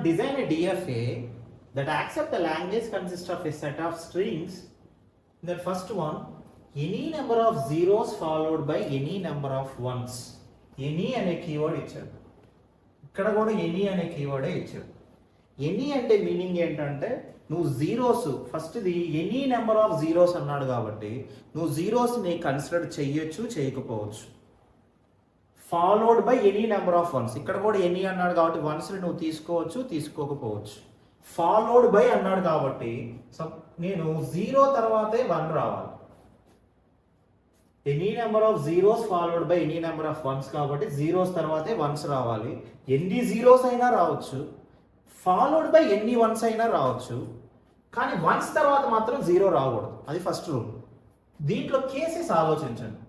design a DFA that accept the language consists of a set of strings. The first one, any number of zeros followed by any number of ones. Any అనే keyword ఇచ్చాడు. ఇక్కడ కూడా any అనే కీవర్డే ఇచ్చాడు. Any అంటే meaning ఏంటంటే నువ్వు zeros ఫస్ట్ది ఎనీ నెంబర్ ఆఫ్ జీరోస్ అన్నాడు కాబట్టి నువ్వు జీరోస్ని కన్సిడర్ చెయ్యొచ్చు చేయకపోవచ్చు. Followed by any number of once, ఇక్కడ కూడా ఎనీ అన్నాడు కాబట్టి వన్స్ని నువ్వు తీసుకోవచ్చు తీసుకోకపోవచ్చు. ఫాలోడ్ బై అన్నాడు కాబట్టి నేను జీరో తర్వాతే వన్ రావాలి. Any number of zeros followed by any number of once కాబట్టి జీరోస్ తర్వాతే వన్స్ రావాలి. ఎన్ని జీరోస్ అయినా రావచ్చు, ఫాలోడ్ బై ఎన్ని వన్స్ అయినా రావచ్చు, కానీ వన్స్ తర్వాత మాత్రం జీరో రాకూడదు. అది ఫస్ట్ రూల్. దీంట్లో కేసెస్ ఆలోచించండి.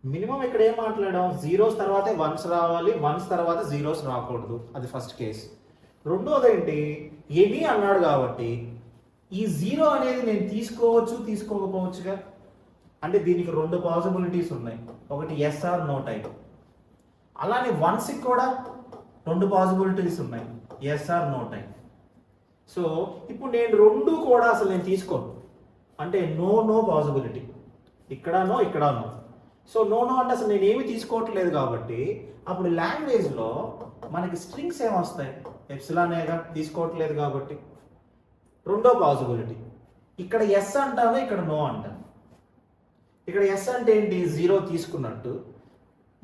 మినిమం ఇక్కడ ఏం మాట్లాడాం, జీరోస్ తర్వాతే వన్స్ రావాలి, వన్స్ తర్వాత జీరోస్ రాకూడదు. అది ఫస్ట్ కేసు. రెండోది ఏంటి, ఎనీ అన్నాడు కాబట్టి ఈ జీరో అనేది నేను తీసుకోవచ్చు తీసుకోకపోవచ్చుగా. అంటే దీనికి రెండు పాసిబిలిటీస్ ఉన్నాయి, ఒకటి ఎస్ ఆర్ నో టైప్. అలానే వన్స్కి కూడా రెండు పాసిబిలిటీస్ ఉన్నాయి, yes or no type. So ఇప్పుడు నేను రెండు కూడా అసలు నేను తీసుకోను, అంటే నో నో పాసిబిలిటీ, ఇక్కడ నో ఇక్కడ నో. సో నో నో అంటే అసలు నేను ఏమి తీసుకోవట్లేదు కాబట్టి అప్పుడు లాంగ్వేజ్లో మనకి స్ట్రింగ్స్ ఏమొస్తాయి, ఎప్సిలానేగా తీసుకోవట్లేదు కాబట్టి. రెండో పాసిబిలిటీ, ఇక్కడ ఎస్ అంటాను ఇక్కడ నో అంటాను. ఇక్కడ ఎస్ అంటే ఏంటి, జీరో తీసుకున్నట్టు,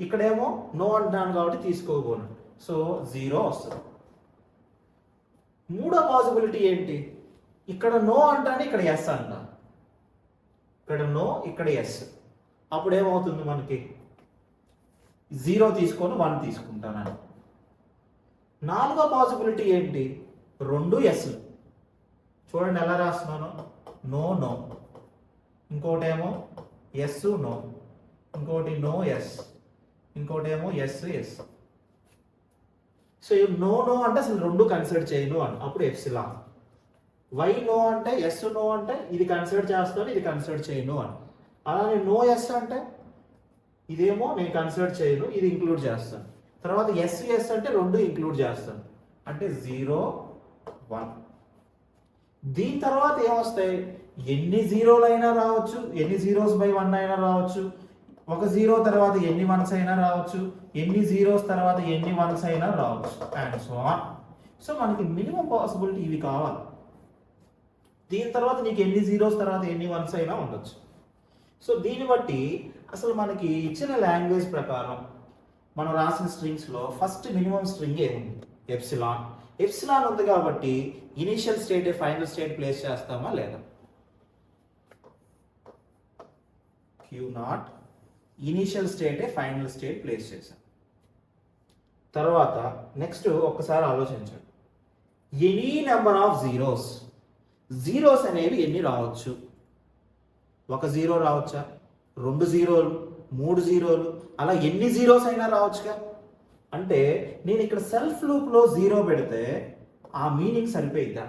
ఇక్కడేమో నో అంటాను కాబట్టి తీసుకోకపోను, సో జీరో వస్తుంది. మూడో పాసిబిలిటీ ఏంటి, ఇక్కడ నో అంటాను ఇక్కడ ఎస్ అంటాను, ఇక్కడ నో ఇక్కడ ఎస్, అప్పుడు ఏమవుతుంది మనకి జీరో తీసుకొని వన్ తీసుకుంటానని. నాలుగో పాసిబిలిటీ ఏంటి, రెండు ఎస్. చూడండి ఎలా రాస్తున్నాను, నో నో, ఇంకోటేమో ఎస్ నో, ఇంకోటి నో ఎస్, ఇంకోటేమో yes yes. So no no అంటే అసలు రెండు కన్సిడర్ చేయను అని, అప్పుడు ఎప్సిలాన్. వై నో అంటే ఎస్ నో అంటే ఇది కన్సిడర్ చేస్తాను ఇది కన్సిడర్ చేయను అని. అలానే నో ఎస్ అంటే ఇదేమో నేను కన్సిడర్ చేయను ఇది ఇంక్లూడ్ చేస్తాను. తర్వాత ఎస్ ఎస్ అంటే రెండు ఇంక్లూడ్ చేస్తాను, అంటే 0 1. దీని తర్వాత ఏమొస్తాయి, ఎన్ని జీరోలు అయినా రావచ్చు, ఎన్ని జీరోస్ బై వన్ అయినా రావచ్చు, ఒక జీరో తర్వాత ఎన్ని వన్స్ అయినా రావచ్చు, ఎన్ని జీరోస్ తర్వాత ఎన్ని వన్స్ అయినా రావచ్చు, అండ్ సో ఆన్. సో మనకి మినిమం పాసిబిలిటీ ఇవి కావాలి. దీని తర్వాత నీకు ఎన్ని జీరోస్ తర్వాత ఎన్ని వన్స్ అయినా ఉండొచ్చు. సో దీన్ని బట్టి అసలు మనకి ఇచ్చిన లాంగ్వేజ్ ప్రకారం మనం రాసిన స్ట్రింగ్స్లో ఫస్ట్ మినిమం స్ట్రింగ్ ఏముంది, ఎప్సిలాన్. ఎప్సిలాన్ ఉంది కాబట్టి initial state final state place చేస్తామా లేదా, Q0 initial state final state place చేశాం. తర్వాత నెక్స్ట్ ఒక్కసారి ఆలోచించండి, any number of zeros, zeros అనేవి ఎన్ని రావచ్చు, ఒక జీరో రావచ్చా, రెండు జీరోలు, మూడు జీరోలు, అలా ఎన్ని జీరోస్ అయినా రావచ్చుగా. అంటే నేను ఇక్కడ సెల్ఫ్ లూప్లో జీరో పెడితే ఆ మీనింగ్ సరిపోయిద్దా,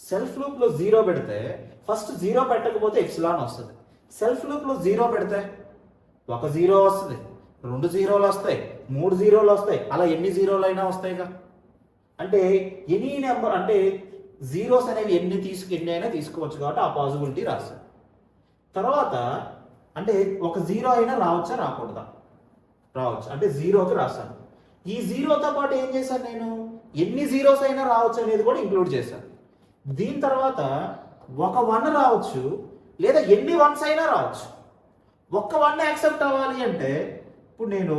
సెల్ఫ్ లూప్లో జీరో పెడితే ఫస్ట్ జీరో పెట్టకపోతే ఎప్సిలాన్ వస్తుంది, సెల్ఫ్ లూప్లో జీరో పెడితే ఒక జీరో వస్తుంది, రెండు జీరోలు వస్తాయి, మూడు జీరోలు వస్తాయి, అలా ఎన్ని జీరోలు అయినా వస్తాయిగా. అంటే ఎనీ నెంబర్ అంటే జీరోస్ అనేవి ఎన్ని అయినా తీసుకోవచ్చు కాబట్టి ఆ పాసిబిలిటీ రాస్తాను. తర్వాత అంటే ఒక జీరో అయినా రావచ్చా రాకూడదా, రావచ్చు, అంటే జీరోకి రాస్తాను. ఈ జీరోతో పాటు ఏం చేశాను, నేను ఎన్ని జీరోస్ అయినా రావచ్చు అనేది కూడా ఇంక్లూడ్ చేశాను. దీని తర్వాత ఒక వన్ రావచ్చు లేదా ఎన్ని వన్స్ అయినా రావచ్చు. ఒక్క వన్ యాక్సెప్ట్ అవ్వాలి అంటే ఇప్పుడు నేను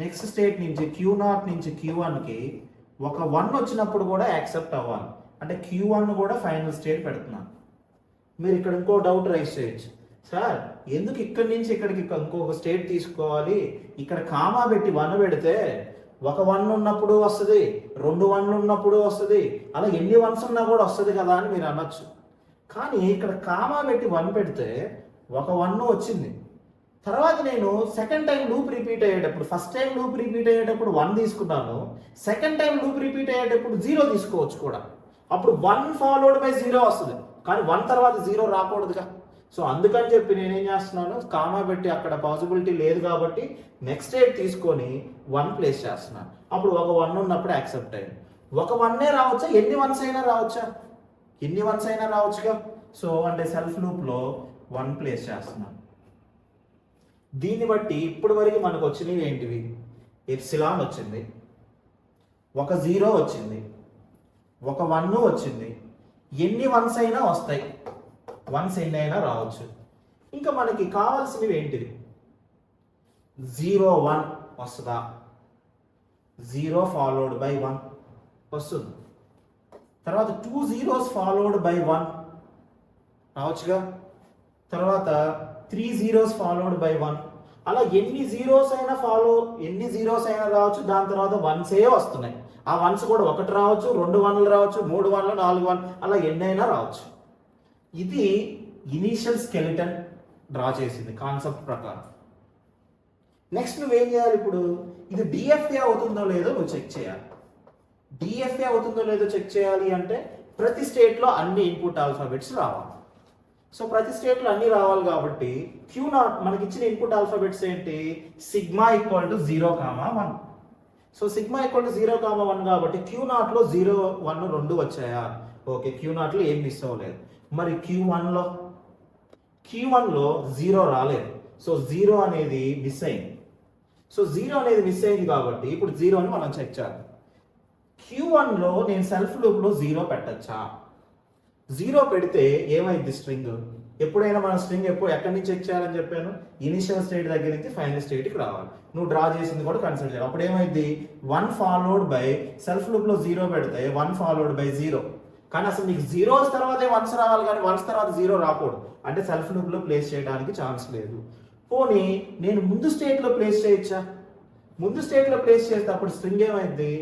నెక్స్ట్ స్టేట్ నుంచి Q0 నుంచి Q1కి ఒక వన్ వచ్చినప్పుడు కూడా యాక్సెప్ట్ అవ్వాలి, అంటే Q1 కూడా ఫైనల్ స్టేట్ పెడుతున్నాను. మీరు ఇక్కడ ఇంకో డౌట్ రైజ్ చేయొచ్చు, సార్ ఎందుకు ఇక్కడి నుంచి ఇక్కడికి ఇంకొక స్టేట్ తీసుకోవాలి, ఇక్కడ కామా పెట్టి వన్ పెడితే ఒక వన్ ఉన్నప్పుడు వస్తుంది, రెండు వన్లు ఉన్నప్పుడు వస్తుంది, అలా ఎన్ని వన్స్ ఉన్నా కూడా వస్తుంది కదా అని మీరు అనొచ్చు. కానీ ఇక్కడ కామా పెట్టి వన్ పెడితే ఒక వన్ వచ్చింది, తర్వాత నేను సెకండ్ టైం లూప్ రిపీట్ అయ్యేటప్పుడు, ఫస్ట్ టైం లూప్ రిపీట్ అయ్యేటప్పుడు వన్ తీసుకున్నాను, సెకండ్ టైం లూప్ రిపీట్ అయ్యేటప్పుడు జీరో తీసుకోవచ్చు కూడా, అప్పుడు వన్ ఫాలోడ్ బై జీరో వస్తుంది, కానీ వన్ తర్వాత జీరో రాకూడదుగా. సో అందుకని చెప్పి నేనేం చేస్తున్నాను, కామా పెట్టి అక్కడ పాసిబిలిటీ లేదు కాబట్టి నెక్స్ట్ స్టేట్ తీసుకొని వన్ ప్లేస్ చేస్తున్నాను, అప్పుడు ఒక వన్ ఉన్నప్పుడు యాక్సెప్ట్ అయ్యింది. ఒక వన్నే రావచ్చా, ఎన్ని వన్స్ అయినా రావచ్చా, ఎన్ని వన్స్ అయినా రావచ్చుగా. సో అంటే సెల్ఫ్ లూప్లో 1 ప్లేస్ చేస్తున్నాను. దీన్ని బట్టి ఇప్పటి వరకు మనకు వచ్చినవి ఏంటివి, ఎప్సిలాన్ వచ్చింది, ఒక 0 వచ్చింది, ఒక 1 వచ్చింది. ఎన్ని వన్స్ అయినా వస్తాయి, వన్స్ ఎన్ని అయినా రావచ్చు. ఇంకా మనకి కావాల్సినవి ఏంటివి, 0 1 వస్తుందా, 0 ఫాలోడ్ బై 1 వస్తుంది. తర్వాత 2 zeros ఫాలోడ్ బై 1 రావచ్చుగా. తర్వాత 3 zeros ఫాలోడ్ బై 1. అలా ఎన్ని జీరోస్ అయినా రావచ్చు. దాని తర్వాత వన్సే వస్తున్నాయి. ఆ వన్స్ కూడా ఒకటి రావచ్చు, 2 1లు రావచ్చు, 3 1లు, 4 1, అలా ఎన్నైనా రావచ్చు. ఇది ఇనీషియల్ స్కెలిటన్ డ్రా చేసింది కాన్సెప్ట్ ప్రకారం. నెక్స్ట్ నువ్వేం చేయాలి, ఇప్పుడు ఇది డిఎఫ్ఏ అవుతుందో లేదో నువ్వు చెక్ చేయాలి. డిఎఫ్ఏ అవుతుందో లేదో చెక్ చేయాలి అంటే ప్రతి స్టేట్లో అన్ని ఇన్పుట్ ఆల్ఫాబెట్స్ రావాలి. సో ప్రతి స్టేట్లో అన్ని రావాలి కాబట్టి Q0 మనకి ఇచ్చిన ఇన్పుట్ ఆల్ఫాబెట్స్ ఏంటి, sigma equal to 0, 1. So sigma equal to 0, 1 కాబట్టి Q0లో 0 1 2 వచ్చాయా, ఓకే. Q0లో ఏం మిస్ అవ్వలేదు. మరి Q1లో 0 రాలేదు. సో 0 అనేది మిస్ అయింది. సో 0 అనేది మిస్ అయింది కాబట్టి ఇప్పుడు 0ని మనం చెక్ చేద్దాం. Q1లో నేను సెల్ఫ్ లూప్లో 0 పెట్టచ్చా, 0 పెడితే ఏమైంది స్ట్రింగ్, ఎప్పుడైనా మన స్ట్రింగ్ ఎక్కడి నుంచి చెక్ చేయాలని చెప్పాను, ఇనిషియల్ స్టేట్ దగ్గర నుంచి ఫైనల్ స్టేట్కి రావాలి. నువ్వు డ్రా చేసింది కూడా కన్సిడర్ చేయాలి. అప్పుడు ఏమైంది, 1 ఫాలోడ్ బై సెల్ఫ్ లూప్లో 0 పెడితే 1 ఫాలోడ్ బై 0. కానీ అసలు నీకు జీరోస్ తర్వాతే వన్స్ రావాలి, కానీ వన్స్ తర్వాత 0 రాకూడదు. అంటే సెల్ఫ్ లూప్లో ప్లేస్ చేయడానికి ఛాన్స్ లేదు. పోనీ నేను ముందు స్టేట్లో ప్లేస్ చేయొచ్చా, ముందు స్టేట్లో ప్లేస్ చేస్తే అప్పుడు స్ట్రింగ్ ఏమైంది,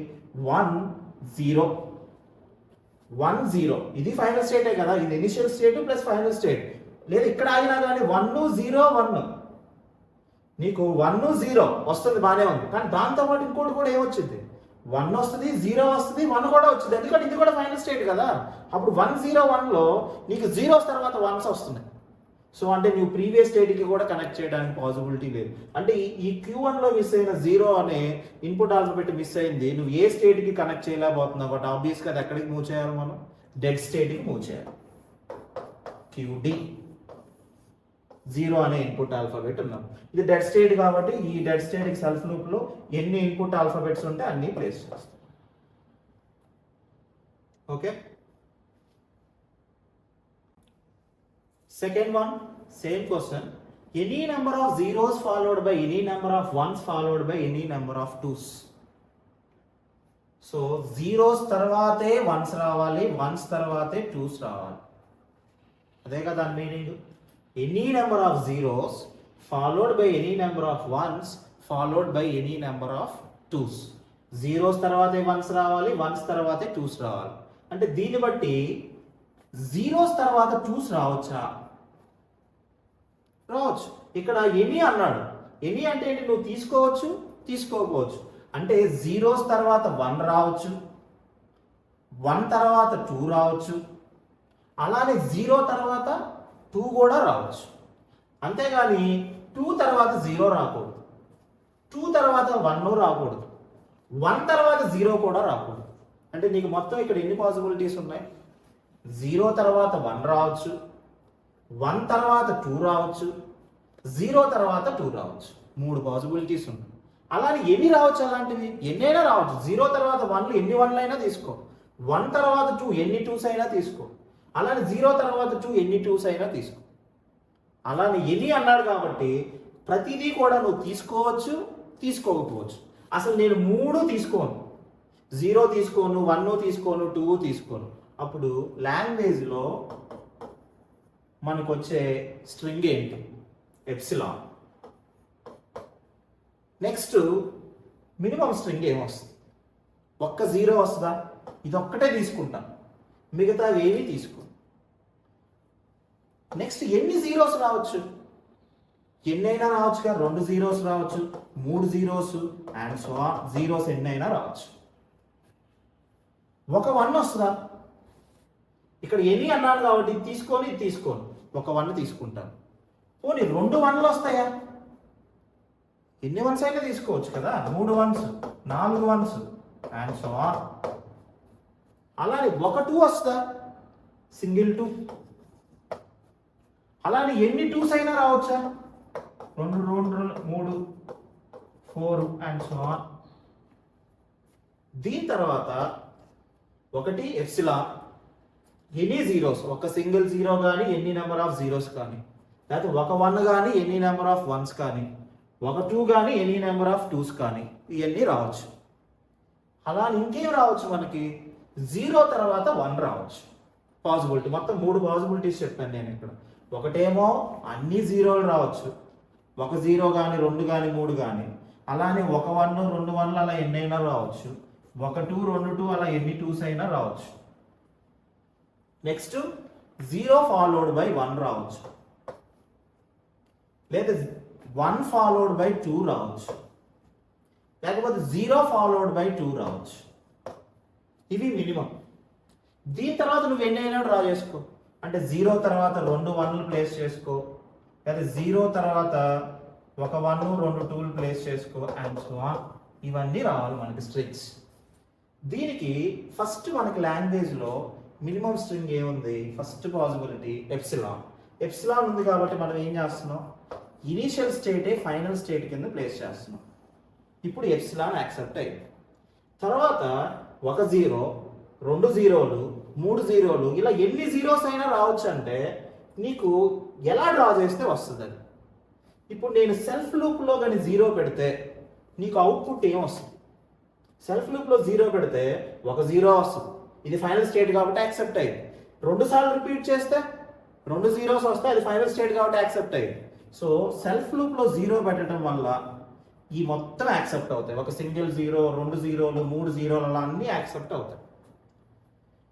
1 0 1 0. ఇది ఫైనల్ స్టేటే కదా, ఇది initial state plus final state. లేదు ఇక్కడ ఆగినా కానీ 1 0 1, నీకు 1 0 వస్తుంది, బాగానే ఉంది. కానీ దాంతోపాటు ఇంకోటి కూడా ఏమొచ్చింది, 1 వస్తుంది, 0 వస్తుంది, 1 కూడా వచ్చింది. ఎందుకంటే ఇది కూడా ఫైనల్ స్టేట్ కదా. అప్పుడు 1 0 1లో నీకు జీరోస్ తర్వాత వన్స్ వస్తున్నాయి. సో అంటే నువ్వు ప్రీవియస్ స్టేట్కి కూడా కనెక్ట్ చేయడానికి పాసిబిలిటీ లేదు. అంటే ఈ Q1లో మిస్ అయిన 0 అనే ఇన్పుట్ ఆల్ఫాబెట్ మిస్ అయింది, నువ్వు ఏ స్టేట్కి కనెక్ట్ చేయలేకపోతున్నావు కాబట్టి ఆబ్వియస్గా అది ఎక్కడికి మూవ్ చేయాలి, మనం డెడ్ స్టేట్కి మూవ్ చేయాలి. QD 0 అనే ఇన్పుట్ ఆల్ఫాబెట్ ఉన్నాం. ఇది డెడ్ స్టేట్ కాబట్టి ఈ డెడ్ స్టేట్కి సెల్ఫ్ లూప్లో ఎన్ని ఇన్పుట్ ఆల్ఫాబెట్స్ ఉంటే అన్ని ప్లేస్ చేస్తాం. Okay. Second one, same question. Any number of zeros followed by any number of ones followed by any number of twos. So zeros తర్వాతే ones రావాలి, ones తర్వాతే twos రావాలి. అదే కదా దాని meaning. Any number of zeros followed by any number of ones followed by any number of twos. Zeros తర్వాతే ones రావాలి, ones తర్వాతే twos రావాలి. అంటే దీన్ని బట్టి zeros తర్వాత twos రావచ్చా, రావచ్చు. ఇక్కడ ఎనీ అన్నాడు, ఎనీ అంటే ఏంటి, నువ్వు తీసుకోవచ్చు తీసుకోకపోవచ్చు. అంటే జీరోస్ తర్వాత 1 రావచ్చు, 1 తర్వాత 2 రావచ్చు, అలానే 0 తర్వాత 2 కూడా రావచ్చు. అంతేగాని 2 తర్వాత 0 రాకూడదు, 2 తర్వాత 1 రాకూడదు, 1 తర్వాత 0 కూడా రాకూడదు. అంటే నీకు మొత్తం ఇక్కడ ఎన్ని పాసిబిలిటీస్ ఉన్నాయి, 0 తర్వాత 1 రావచ్చు, 1 తర్వాత 2 రావచ్చు, 0 తర్వాత 2 రావచ్చు. 3 పాసిబిలిటీస్ ఉన్నాయి. అలానే ఎన్ని రావచ్చు, అలాంటివి ఎన్నైనా రావచ్చు. 0 తర్వాత 1లు ఎన్ని 1లు అయినా తీసుకో, 1 తర్వాత 2 ఎన్ని 2s అయినా తీసుకో, అలానే 0 తర్వాత 2 ఎన్ని 2s అయినా తీసుకో. అలానే ఎన్ని అన్నాడు కాబట్టి ప్రతిదీ కూడా నువ్వు తీసుకోవచ్చు తీసుకోకపోవచ్చు. అసలు నేను 3 తీసుకోను, 0 తీసుకోను, 1 తీసుకోను, 2 తీసుకోను. అప్పుడు లాంగ్వేజ్లో మనకు వచ్చే స్ట్రింగ్ ఏంటి, ఎప్సిలాన్. నెక్స్ట్ మినిమం స్ట్రింగ్ ఏమొస్తుంది, ఒక్క 0 వస్తుందా, ఇది ఒక్కటే తీసుకుంటాను, మిగతా ఏవి తీసుకో. నెక్స్ట్ ఎన్ని జీరోస్ రావచ్చు, ఎన్నైనా రావచ్చు కదా, 2 zeros రావచ్చు, 3 zeros and so on. Zeros ఎన్నైనా రావచ్చు. ఒక 1 వస్తుందా, ఇక్కడ ఎన్ని అన్నాడు కాబట్టి తీసుకొని తీసుకోను, ఒక 1 తీసుకుంటాను. పోనీ 2 1లు వస్తాయా, ఎన్ని 1s అయినా తీసుకోవచ్చు కదా, 3 1s 4 1s and so on. అలానే ఒక 2 వస్తుందా, సింగిల్ 2. అలానే ఎన్ని 2s అయినా రావచ్చా, 2 2 3 4 అండ్ సో ఆన్. దీని తర్వాత ఒకటి ఎప్సిలాన్, ఎనీ జీరోస్, ఒక సింగిల్ జీరో కానీ ఎన్ని నెంబర్ ఆఫ్ జీరోస్ కానీ, లేకపోతే ఒక 1 కానీ ఎనీ నెంబర్ ఆఫ్ 1s కానీ, ఒక 2 కానీ ఎనీ నెంబర్ ఆఫ్ 2s కానీ, ఇవన్నీ రావచ్చు. అలా ఇంకేం రావచ్చు మనకి, 0 తర్వాత 1 రావచ్చు పాసిబిలిటీ. మొత్తం 3 పాసిబిలిటీస్ చెప్పాను నేను ఇక్కడ. ఒకటేమో అన్ని జీరోలు రావచ్చు, ఒక 0 కానీ 2 కానీ 3 కానీ, అలానే ఒక 1 2 1 అలా ఎన్నైనా రావచ్చు, ఒక 2 2 2 అలా ఎన్ని 2s అయినా రావచ్చు. నెక్స్ట్ 0 ఫాలోడ్ బై 1 రావచ్చు, లేదా 1 ఫాలోడ్ బై 2 రావచ్చు, లేకపోతే 0 ఫాలోడ్ బై 2 రావచ్చు. ఇవి మినిమం. దీని తర్వాత నువ్వు ఎన్నైనా డ్రా చేసుకో, అంటే 0 తర్వాత 2 1లు ప్లేస్ చేసుకో, లేదా 0 తర్వాత ఒక 1 2 2లు ప్లేస్ చేసుకో అండ్ సో ఆన్. ఇవన్నీ రావాలి మనకి స్ట్రింగ్స్. దీనికి ఫస్ట్ మనకి లాంగ్వేజ్లో మినిమం స్ట్రింగ్ ఏముంది, ఫస్ట్ పాసిబిలిటీ ఎప్సిలాన్. ఎప్సిలాన్ ఉంది కాబట్టి మనం ఏం చేస్తున్నాం, ఇనీషియల్ స్టేటే ఫైనల్ స్టేట్ కింద ప్లేస్ చేస్తున్నాం. ఇప్పుడు ఎప్సిలాన్ యాక్సెప్ట్ అయ్యింది. తర్వాత ఒక 0 2 0లు 3 0లు ఇలా ఎన్ని జీరోస్ అయినా రావచ్చు. అంటే నీకు ఎలా డ్రా చేస్తే వస్తుంది అది. ఇప్పుడు నేను సెల్ఫ్ లూప్లో కానీ 0 పెడితే నీకు అవుట్పుట్ ఏం వస్తుంది, సెల్ఫ్ లూప్లో 0 పెడితే ఒక 0 వస్తుంది, ఇది ఫైనల్ స్టేట్ కాబట్టి యాక్సెప్ట్ అయ్యింది. 2 సార్లు రిపీట్ చేస్తే 2 zeros వస్తే అది ఫైనల్ స్టేట్ కాబట్టి యాక్సెప్ట్ అయ్యింది. సో సెల్ఫ్ లూప్లో 0 పెట్టడం వల్ల ఈ మొత్తం యాక్సెప్ట్ అవుతాయి. ఒక సింగిల్ 0 2 0లు 3 0లు అలా అన్నీ యాక్సెప్ట్ అవుతాయి.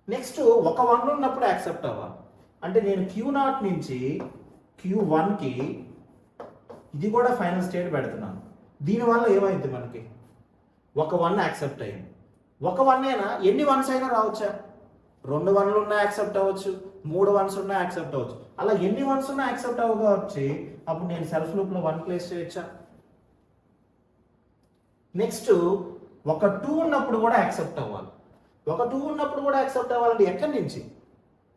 నెక్స్ట్ ఒక 1 ఉన్నప్పుడు యాక్సెప్ట్ అవ్వాలి. అంటే నేను Q0 నుంచి Q1కి ఇది కూడా ఫైనల్ స్టేట్ పెడుతున్నాను. దీనివల్ల ఏమైంది మనకి, ఒక 1 యాక్సెప్ట్ అయ్యింది. ఒక 1 అయినా ఎన్ని 1s అయినా రావచ్చా, 2 1లు ఉన్నా యాక్సెప్ట్ అవ్వచ్చు, 3 1s ఉన్నా యాక్సెప్ట్ అవ్వచ్చు. అలా ఎన్ని 1s ఉన్నా యాక్సెప్ట్ అవ్వచ్చు. అప్పుడు నేను సెల్ఫ్ లూప్లో 1 ప్లేస్ చేయొచ్చా. నెక్స్ట్ ఒక 2 ఉన్నప్పుడు కూడా యాక్సెప్ట్ అవ్వాలి. ఒక 2 ఉన్నప్పుడు కూడా యాక్సెప్ట్ అవ్వాలంటే ఎక్కడి నుంచి,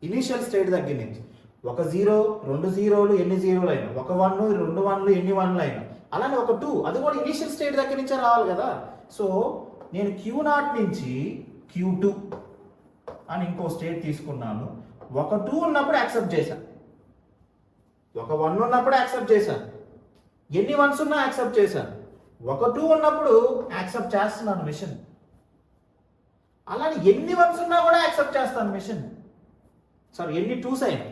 ఇనీషియల్ స్టేట్ దగ్గర నుంచి. ఒక 0 2 0లు ఎన్ని 0లు అయినా, ఒక 1 2 1లు ఎన్ని 1లు అయినా, అలానే ఒక 2 అది కూడా ఇనీషియల్ స్టేట్ దగ్గర నుంచే రావాలి కదా. సో నేను Q0 నుంచి Q2 అని ఇంకో స్టేట్ తీసుకున్నాను. ఒక 2 ఉన్నప్పుడు యాక్సెప్ట్ చేశాను, ఒక 1 ఉన్నప్పుడు యాక్సెప్ట్ చేశాను, ఎన్ని 1s ఉన్నా యాక్సెప్ట్ చేశాను. ఒక 2 ఉన్నప్పుడు యాక్సెప్ట్ చేస్తున్నాను మిషన్. అలానే ఎన్ని 1s ఉన్నా కూడా యాక్సెప్ట్ చేస్తాను మిషన్. సారీ ఎన్ని 2s అయినా,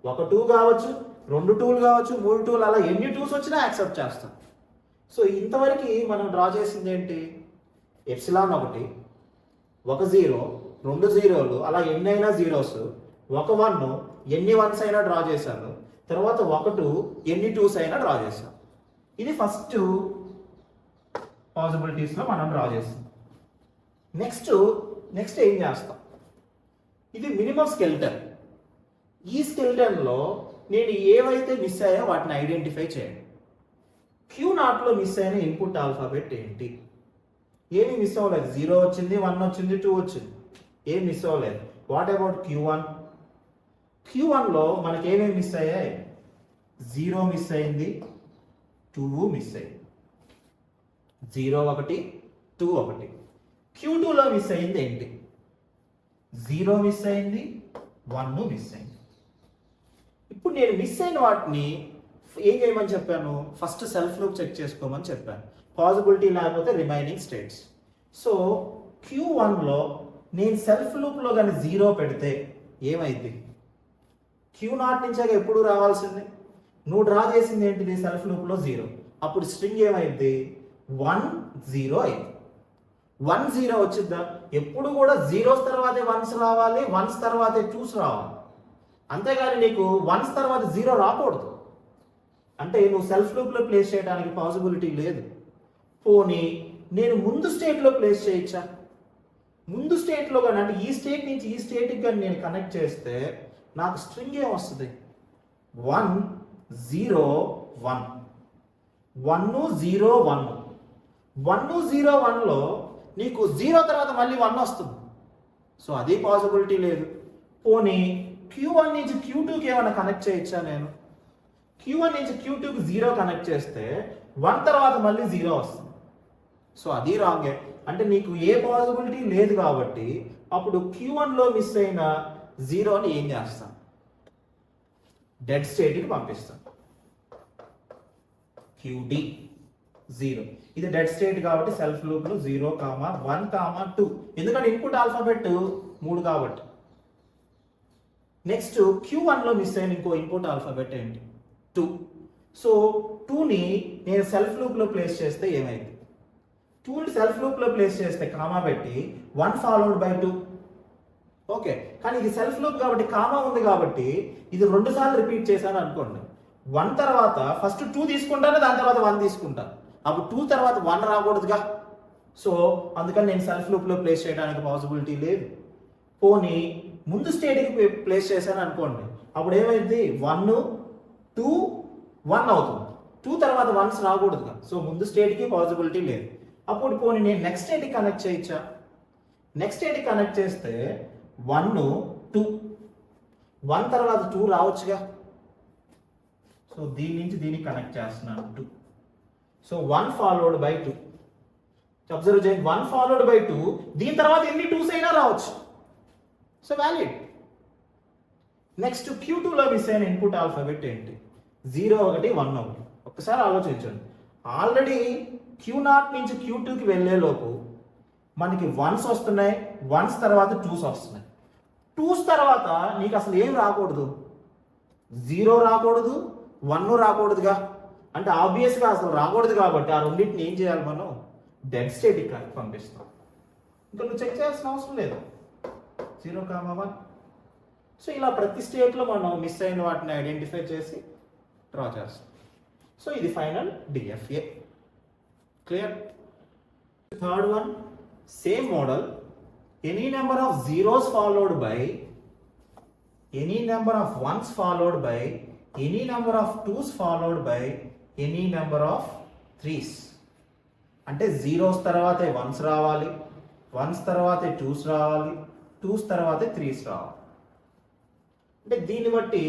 ఒక 2 కావచ్చు 2 2లు కావచ్చు 3 2లు అలా ఎన్ని 2s వచ్చినా యాక్సెప్ట్ చేస్తాను. సో ఇంతవరకు మనం డ్రా చేసింది ఏంటి, ఎప్సిలాన్ ఒకటి, ఒక 0 2 0లు అలా ఎన్నైనా జీరోస్, ఒక 1 ఎన్ని 1s అయినా డ్రా చేశాను. తర్వాత ఒక 2 ఎన్ని 2s అయినా డ్రా చేశాను. ఇది ఫస్ట్ పాసిబిలిటీస్లో మనం డ్రా చేస్తాం. నెక్స్ట్ ఏం చేస్తాం, ఇది మినిమం స్కెల్టన్. ఈ స్కెల్టన్లో నేను ఏవైతే మిస్ అయ్యా వాటిని ఐడెంటిఫై చేయండి. Q0లో మిస్ అయిన ఇన్పుట్ ఆల్ఫాబెట్ ఏంటి, ఏమి మిస్ అవ్వలేదు. 0 వచ్చింది 1 వచ్చింది 2 వచ్చింది, ఏం మిస్ అవ్వలేదు. What about Q1? Q1లో మనకి ఏమేమి మిస్ అయ్యాయి, 0 మిస్ అయింది 2 మిస్ అయింది, 0 1 2 1. Q2లో మిస్ అయింది ఏంటి, 0 మిస్ అయింది 1 మిస్ అయింది. ఇప్పుడు నేను మిస్ అయిన వాటిని ఏం చేయమని చెప్పాను, ఫస్ట్ సెల్ఫ్ లూప్ చెక్ చేసుకోమని చెప్పాను. పాసిబిలిటీ లేకపోతే రిమైనింగ్ స్టేట్స్. సో Q1లో నేను సెల్ఫ్ లూప్లో కానీ 0 పెడితే ఏమైంది, Q0 నుంచే ఎప్పుడు రావాల్సింది, నువ్వు డ్రా చేసింది ఏంటిది సెల్ఫ్ లూప్లో 0. అప్పుడు స్ట్రింగ్ ఏమైంది 1 0 అయింది. 1 0 వచ్చిద్దా, ఎప్పుడు కూడా 0s తర్వాతే 1s రావాలి, 1s తర్వాతే 2s రావాలి. అంతేగాని నీకు 1s తర్వాత 0 రాకూడదు. అంటే నువ్వు సెల్ఫ్ లూప్లో ప్లేస్ చేయడానికి పాసిబిలిటీ లేదు. పోనీ నేను ముందు స్టేట్లో ప్లేస్ చేయొచ్చా, ముందు స్టేట్లో కానీ అంటే ఈ స్టేట్ నుంచి ఈ స్టేట్కి కానీ నేను కనెక్ట్ చేస్తే నాకు స్ట్రింగ్ ఏమొస్తుంది, 1 0 1 1 0 1 1 0 1లో నీకు 0 తర్వాత మళ్ళీ 1 వస్తుంది. సో అది పాసిబిలిటీ లేదు. పోనీ Q1 నుంచి Q2కి ఏమైనా కనెక్ట్ చేయొచ్చా నేను? Q1 నుంచి Q2కి 0 కనెక్ట్ చేస్తే 1 తర్వాత మళ్ళీ 0 వస్తుంది. సో అది రాంగే. అంటే నీకు ఏ పాసిబిలిటీ లేదు కాబట్టి అప్పుడు Q1లో మిస్ అయిన 0ని ఏం చేస్తాం? డెడ్ స్టేట్కి పంపిస్తాం. QD 0. ఇది డెడ్ స్టేట్ కాబట్టి సెల్ఫ్ లూప్లో 0, 1, 2. ఎందుకంటే ఇన్పుట్ ఆల్ఫాబెట్ 3 కాబట్టి. నెక్స్ట్ Q1లో మిస్ అయిన ఇంకో ఇన్పుట్ ఆల్ఫాబెట్ ఏంటి? 2. సో 2ని నేను సెల్ఫ్ లూప్లో ప్లేస్ చేస్తే ఏమైంది? 2ని సెల్ఫ్ లూప్లో ప్లేస్ చేస్తే కామా పెట్టి 1 ఫాలోడ్ బై 2. ఓకే, కానీ ఇది సెల్ఫ్ లూప్ కాబట్టి కామా ఉంది కాబట్టి ఇది 2 సార్లు రిపీట్ చేశాను అనుకోండి. 1 తర్వాత ఫస్ట్ 2 తీసుకుంటాను, దాని తర్వాత 1 తీసుకుంటాను. అప్పుడు 2 తర్వాత 1 రాకూడదుగా. సో అందుకని నేను సెల్ఫ్ లూప్లో ప్లేస్ చేయడానికి పాసిబిలిటీ లేదు. పోనీ ముందు స్టేట్కి ప్లేస్ చేశాను అనుకోండి, అప్పుడు ఏమైంది? 1, 2, 1 అవుతుంది. 2 తర్వాత 1s రాకూడదుగా. సో ముందు స్టేట్కి పాసిబిలిటీ లేదు. అప్పుడు పోనీ నేను నెక్స్ట్ స్టేట్కి కనెక్ట్ చేయొచ్చా? నెక్స్ట్ స్టేట్కి కనెక్ట్ చేస్తే 1, 2, 1 తర్వాత 2 రావచ్చుగా. సో దీని నుంచి దీనికి కనెక్ట్ చేస్తున్నాను 2. So 1 followed by 2. అబ్జర్వ్ చేయండి, 1 ఫాలోడ్ బై 2. దీని తర్వాత ఎన్ని 2s అయినా రావచ్చు. So valid. నెక్స్ట్ Q2లో మిస్ అయిన ఇన్పుట్ ఆల్ఫాబెట్ ఏంటి? 0, 1, 1, 1. ఒక్కసారి ఆలోచించండి. ఆల్రెడీ Q0 నుంచి Q2కి వెళ్ళే లోపు మనకి 1s వస్తున్నాయి, 1s తర్వాత 2s వస్తున్నాయి. 2s తర్వాత నీకు అసలు ఏం రాకూడదు? 0 రాకూడదు, 1 రాకూడదుగా. అంటే ఆబ్వియస్గా అసలు రాకూడదు కాబట్టి ఆ రెండింటిని ఏం చేయాలి? మనం డెడ్ స్టేట్కి పంపిస్తాం. ఇంకా నువ్వు చెక్ చేయాల్సిన అవసరం లేదు. 0, 1. సో ఇలా ప్రతి స్టేట్లో మనం మిస్ అయిన వాటిని ఐడెంటిఫై చేసి డ్రా చేస్తాం. సో ఇది final DFA. Clear? Third one, same model. Any number of zeros followed by any number of once followed by any number of twos followed by any number of threes. అంటే zeros తర్వాతే 1s రావాలి, 1s తర్వాతే 2s రావాలి, 2s తర్వాతే 3s రావాలి. అంటే దీన్ని బట్టి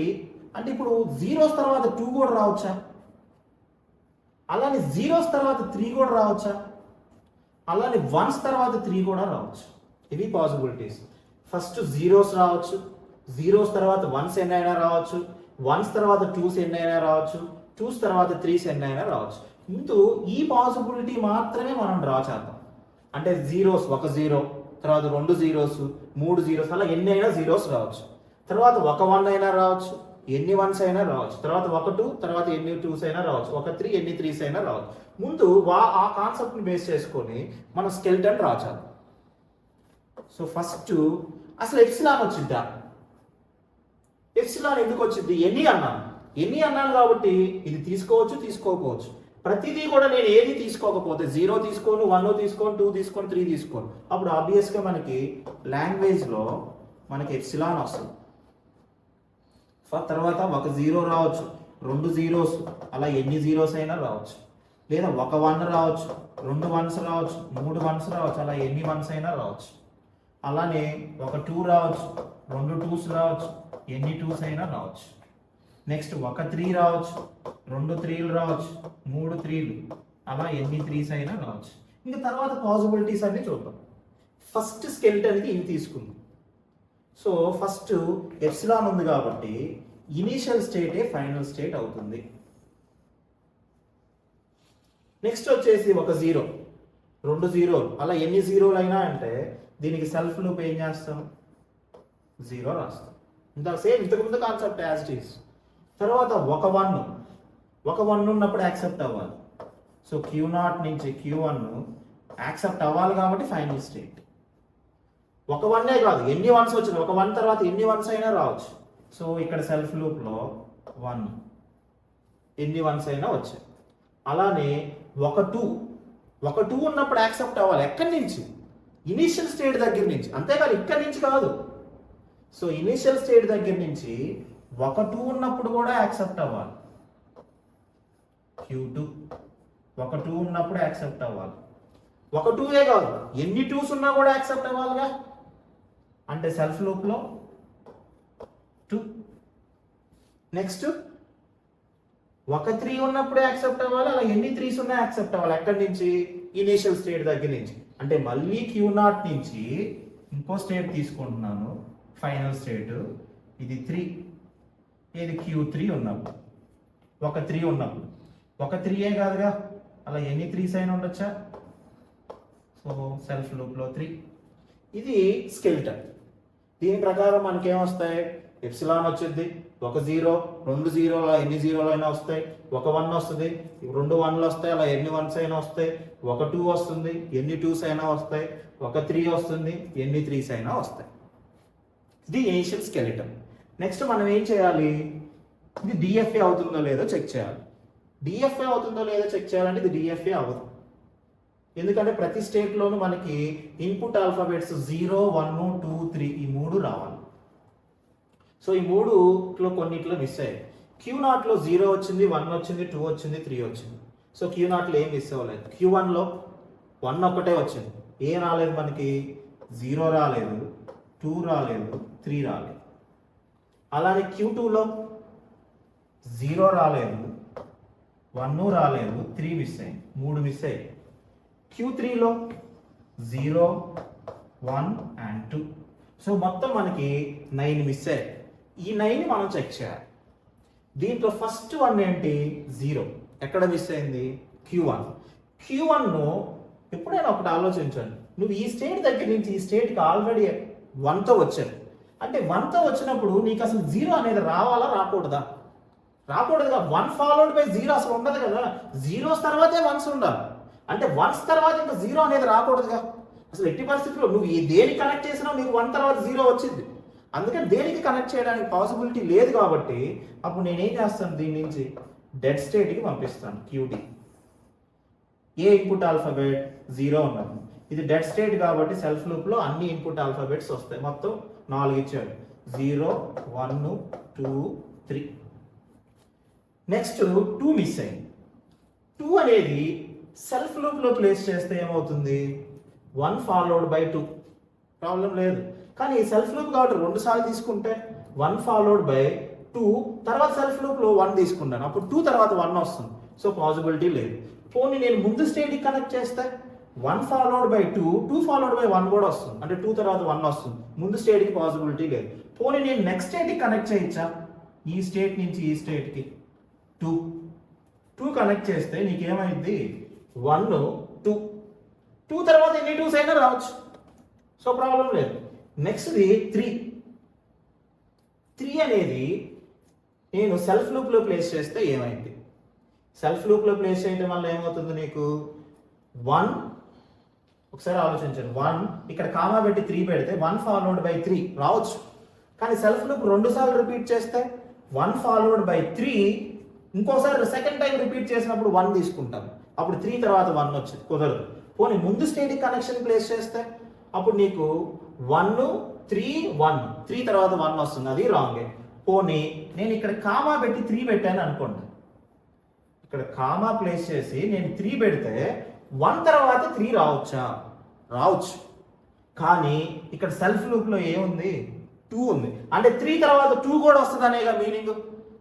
అంటే ఇప్పుడు జీరోస్ తర్వాత 2 కూడా రావచ్చా? అలానే జీరోస్ తర్వాత 3 కూడా రావచ్చా? అలానే 1s తర్వాత 3 కూడా రావచ్చు. ఇవి పాసిబిలిటీస్. ఫస్ట్ జీరోస్ రావచ్చు, జీరోస్ తర్వాత 1s ఎన్నైనా రావచ్చు, 1s తర్వాత 2s ఎన్నైనా రావచ్చు, 2s తర్వాత 3s ఎన్నైనా రావచ్చు. ముందు ఈ పాసిబిలిటీ మాత్రమే మనం డ్రా చేద్దాం. అంటే జీరోస్, ఒక జీరో తర్వాత 2 జీరోస్, 3 జీరోస్, అలా ఎన్నైనా జీరోస్ రావచ్చు. తర్వాత ఒక 1 అయినా రావచ్చు, ఎన్ని 1s అయినా రావచ్చు. తర్వాత ఒక 2, తర్వాత ఎన్ని 2s అయినా రావచ్చు. ఒక 3, ఎన్ని 3s అయినా రావచ్చు. ముందు ఆ కాన్సెప్ట్ని బేస్ చేసుకొని మనం స్కెల్టన్ డ్రా చేద్దాం. సో ఫస్ట్ అసలు ఎప్సిలాన్ వచ్చిద్దా? ఎప్సిలాన్ ఎందుకు వచ్చింది? ఎన్ని అన్నాను కాబట్టి ఇది తీసుకోవచ్చు, తీసుకోకపోవచ్చు. ప్రతిదీ కూడా నేను ఏది తీసుకోకపోతే 0 తీసుకోను, 1 తీసుకోను, 2 తీసుకోను, 3 తీసుకోను. అప్పుడు ఆబ్వియస్గా మనకి లాంగ్వేజ్లో మనకి ఎప్సిలాన్ వస్తుంది. తర్వాత ఒక 0 రావచ్చు, 2 జీరోస్, అలా ఎన్ని జీరోస్ అయినా రావచ్చు. లేదా ఒక 1 రావచ్చు, 2 1s రావచ్చు, 3 1s రావచ్చు, అలా ఎన్ని 1s అయినా రావచ్చు. అలానే ఒక 2 రావచ్చు, 2 2s రావచ్చు, ఎన్ని 2s అయినా రావచ్చు. నెక్స్ట్ ఒక 3 రావచ్చు, 2 3లు రావచ్చు, 3 3లు, అలా ఎన్ని 3s అయినా రావచ్చు. ఇంకా తర్వాత పాసిబిలిటీస్ అన్ని చూద్దాం. ఫస్ట్ స్కెల్టన్కి ఇవి తీసుకుందాం. సో ఫస్ట్ ఎప్సిలాన్ ఉంది కాబట్టి ఇనీషియల్ స్టేటే ఫైనల్ స్టేట్ అవుతుంది. నెక్స్ట్ వచ్చేసి ఒక 0, 2 జీరోలు, అలా ఎన్ని జీరోలు అయినా అంటే దీనికి సెల్ఫ్ లూప్ ఏం చేస్తాం? 0 రాస్తాం. ఇంతకుముందు కాన్సెప్ట్ యాజ్ ఇట్ ఈస్. తర్వాత ఒక 1 ఉన్నప్పుడు యాక్సెప్ట్ అవ్వాలి. సో Q0 నుంచి Q1 యాక్సెప్ట్ అవ్వాలి కాబట్టి ఫైనల్ స్టేట్. ఒక 1 కాదు, ఎన్ని 1s వచ్చినాయి, ఒక 1 తర్వాత ఎన్ని 1s అయినా రావచ్చు. సో ఇక్కడ సెల్ఫ్ లూప్లో 1, ఎన్ని 1s అయినా వచ్చాయి. అలానే ఒక 2 ఉన్నప్పుడు యాక్సెప్ట్ అవ్వాలి. ఎక్కడి నుంచి? ఇనీషియల్ స్టేట్ దగ్గర నుంచి, అంతేకాదు ఇక్కడి నుంచి కాదు. సో ఇనీషియల్ స్టేట్ దగ్గర నుంచి ఒక 2 ఉన్నప్పుడు కూడా యాక్సెప్ట్ అవ్వాలి. Q2 ఒక 2 ఉన్నప్పుడు యాక్సెప్ట్ అవ్వాలి. ఒక 2 కాదు, ఎన్ని 2s ఉన్నా కూడా యాక్సెప్ట్ అవ్వాలిగా. అంటే సెల్ఫ్ లూప్లో 2. నెక్స్ట్ ఒక 3 ఉన్నప్పుడే యాక్సెప్ట్ అవ్వాలి, అలా ఎన్ని 3s ఉన్నా యాక్సెప్ట్ అవ్వాలి. ఎక్కడి నుంచి? ఇనీషియల్ స్టేట్ దగ్గర నుంచి. అంటే మళ్ళీ Q0 నుంచి ఇంకో స్టేట్ తీసుకుంటున్నాను, ఫైనల్ స్టేట్. ఇది 3, ఇది Q3 ఉన్నప్పుడు, ఒక 3 ఉన్నప్పుడు. ఒక 3ఏ కాదుగా, అలా ఎన్ని 3s అయినా ఉండొచ్చా? సో సెల్ఫ్ లూప్లో 3. ఇది స్కెల్టన్. దీని ప్రకారం మనకేమొస్తాయి? ఎప్సిలాన్ వచ్చింది, ఒక 0, 2 0, ఎన్ని 0లు అయినా వస్తాయి. ఒక 1 వస్తుంది, 2 1లు వస్తాయి, అలా ఎన్ని 1s అయినా వస్తాయి. ఒక 2 వస్తుంది, ఎన్ని 2s అయినా వస్తాయి. ఒక 3 వస్తుంది, ఎన్ని 3s అయినా వస్తాయి. ఇది ఇనిషియల్ స్కెలిటన్. నెక్స్ట్ మనం ఏం చేయాలి? ఇది డిఎఫ్ఏ అవుతుందో లేదో చెక్ చేయాలి. డిఎఫ్ఏ అవుతుందో లేదో చెక్ చేయాలంటే ఇది డిఎఫ్ఏ అవ్వదు. ఎందుకంటే ప్రతి స్టేట్లోనూ మనకి ఇన్పుట్ ఆల్ఫాబెట్స్ 0, 1, 2, 3 ఈ 3 రావాలి. సో ఈ 3లో కొన్నిట్లో మిస్ అయ్యాయి. Q0లో 0 వచ్చింది, 1 వచ్చింది, 2 వచ్చింది, 3 వచ్చింది. సో Q0లో ఏం మిస్ అవ్వలేదు. Q1లో 1 ఒక్కటే వచ్చింది, ఏం రాలేదు మనకి? 0 రాలేదు, 2 రాలేదు, 3 రాలేదు. అలానే Q2లో 0 రాలేదు, 1 రాలేదు, 3 మిస్ అయ్యింది, 3 మిస్ అయ్యాయి. Q3లో 0, 1 and 2. సో మొత్తం మనకి 9 మిస్ అయ్యాయి. ఈ 9ని మనం చెక్ చేయాలి. దీంట్లో ఫస్ట్ వన్ ఏంటి? 0. ఎక్కడ మిస్ అయింది? Q1ను ఎప్పుడైనా ఒకటి ఆలోచించండి. నువ్వు ఈ స్టేట్ దగ్గర నుంచి ఈ స్టేట్కి ఆల్రెడీ 1తో వచ్చావు. అంటే 1తో వచ్చినప్పుడు నీకు అసలు 0 అనేది రావాలా రాకూడదా? రాకూడదుగా. 1 ఫాలోడ్ బై 0 అసలు ఉండదు కదా. 0s తర్వాతే 1s ఉండాలి. అంటే 1s తర్వాత ఇంకా 0 అనేది రాకూడదుగా. అసలు ఎట్టి పరిస్థితుల్లో నువ్వు ఈ దేనికి కనెక్ట్ చేసినా నీకు 1 తర్వాత 0 వచ్చింది. అందుకని దేనికి కనెక్ట్ చేయడానికి పాసిబిలిటీ లేదు కాబట్టి అప్పుడు నేనేం చేస్తాను? దీని నుంచి డెడ్ స్టేట్కి పంపిస్తాను. QD ఏ ఇన్పుట్ ఆల్ఫాబెట్? 0 ఉన్నది. ఇది డెడ్ స్టేట్ కాబట్టి సెల్ఫ్ లూప్లో అన్ని ఇన్పుట్ ఆల్ఫాబెట్స్ వస్తాయి. మొత్తం 4 ఇచ్చాడు. 0, 1, 2, 3. నెక్స్ట్ 2 మిస్ అయింది. 2 అనేది సెల్ఫ్ లూప్లో ప్లేస్ చేస్తే ఏమవుతుంది? 1 ఫాలోడ్ బై 2. ప్రాబ్లం లేదు. కానీ సెల్ఫ్ లూప్ కాబట్టి 2 సార్లు తీసుకుంటే 1 ఫాలోడ్ బై 2, తర్వాత సెల్ఫ్ లూప్లో 1 తీసుకుంటాను, అప్పుడు 2 తర్వాత 1 వస్తుంది. సో పాసిబిలిటీ లేదు. పోనీ నేను ముందు స్టేట్కి కనెక్ట్ చేస్తే 1 ఫాలోడ్ బై 2, 2 ఫాలోడ్ బై 1 కూడా వస్తుంది. అంటే 2 తర్వాత 1 వస్తుంది. ముందు స్టేట్కి పాసిబిలిటీ లేదు. పోనీ నేను నెక్స్ట్ స్టేట్కి కనెక్ట్ చేయొచ్చా? ఈ స్టేట్ నుంచి ఈ స్టేట్కి 2 కనెక్ట్ చేస్తే నీకేమైంది? 1, 2. 2 తర్వాత ఎన్ని 2s అయినా రావచ్చు. సో ప్రాబ్లం లేదు. నెక్స్ట్ది 3 అనేది నేను సెల్ఫ్ లూప్లో ప్లేస్ చేస్తే ఏమైంది? సెల్ఫ్ లూప్లో ప్లేస్ చేయడం వల్ల ఏమవుతుంది నీకు? 1, ఒకసారి ఆలోచించండి. 1 ఇక్కడ కామా పెట్టి 3 పెడితే 1 ఫాలోడ్ బై 3 రావచ్చు. కానీ సెల్ఫ్ లూప్ 2 సార్లు రిపీట్ చేస్తే 1 ఫాలోడ్ బై 3, ఇంకోసారి సెకండ్ టైం రిపీట్ చేసినప్పుడు 1 తీసుకుంటాను, అప్పుడు 3 తర్వాత 1 వచ్చింది. కుదరదు. పోనీ ముందు స్టేట్కి కనెక్షన్ ప్లేస్ చేస్తే అప్పుడు నీకు 1, 3, 1, 3 తర్వాత 1 వస్తుంది. అది రాంగే. పోనీ నేను ఇక్కడ కామా పెట్టి 3 పెట్టాను అనుకోండి. ఇక్కడ కామా ప్లేస్ చేసి నేను 3 పెడితే 1 తర్వాత 3 రావచ్చా? రావచ్చు. కానీ ఇక్కడ సెల్ఫ్ లూప్లో ఏముంది? 2 ఉంది. అంటే 3 తర్వాత 2 కూడా వస్తుంది అనేగా మీనింగ్.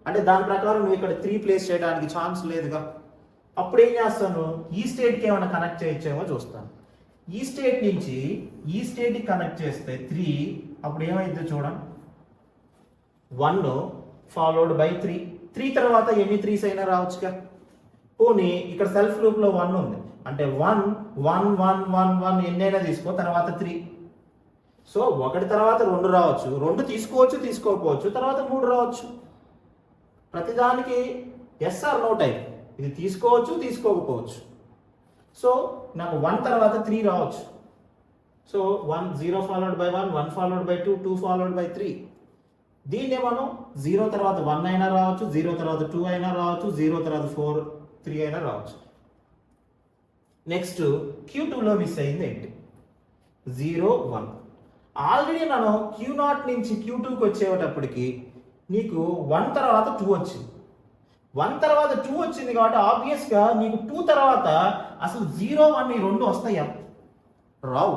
అంటే దాని ప్రకారం నువ్వు ఇక్కడ 3 ప్లేస్ చేయడానికి ఛాన్స్ లేదుగా. అప్పుడు ఏం చేస్తాను? ఈ స్టేట్కి ఏమైనా కనెక్ట్ చేయొచ్చేమో చూస్తాను. ఈ స్టేట్ నుంచి ఈ స్టేట్కి కనెక్ట్ చేస్తే 3, అప్పుడు ఏమైందో చూడండి. 1 ఫాలోడ్ బై 3, 3 తర్వాత ఎన్ని 3s అయినా రావచ్చుగా. పోనీ ఇక్కడ సెల్ఫ్ లూప్లో 1 ఉంది. అంటే 1, 1, 1, 1, 1 ఎన్నైనా తీసుకో, తర్వాత 3. సో 1 తర్వాత 2 రావచ్చు, 2 తీసుకోవచ్చు, తీసుకోకపోవచ్చు, తర్వాత 3 రావచ్చు. ప్రతిదానికి ఎస్ ఆర్ నో టైప్. ఇది తీసుకోవచ్చు, తీసుకోకపోవచ్చు. సో నాకు 1 తర్వాత 3 రావచ్చు. So 0 followed by 1, 1 followed by 2, 2 followed by 3. దీన్నే మనం 0 తర్వాత 1 అయినా రావచ్చు, 0 తర్వాత 2 అయినా రావచ్చు, 0 తర్వాత 4, 3 అయినా రావచ్చు. నెక్స్ట్ Q2లో మిస్ అయింది ఏంటి? 0, 1. ఆల్రెడీ మనం Q0 నుంచి Q2కి వచ్చేటప్పటికి నీకు 1 తర్వాత 2 వచ్చింది. 1 తర్వాత 2 వచ్చింది కాబట్టి ఆబ్వియస్గా నీకు 2 తర్వాత అసలు 0, 1 ఈ 2 వస్తాయా? రావు.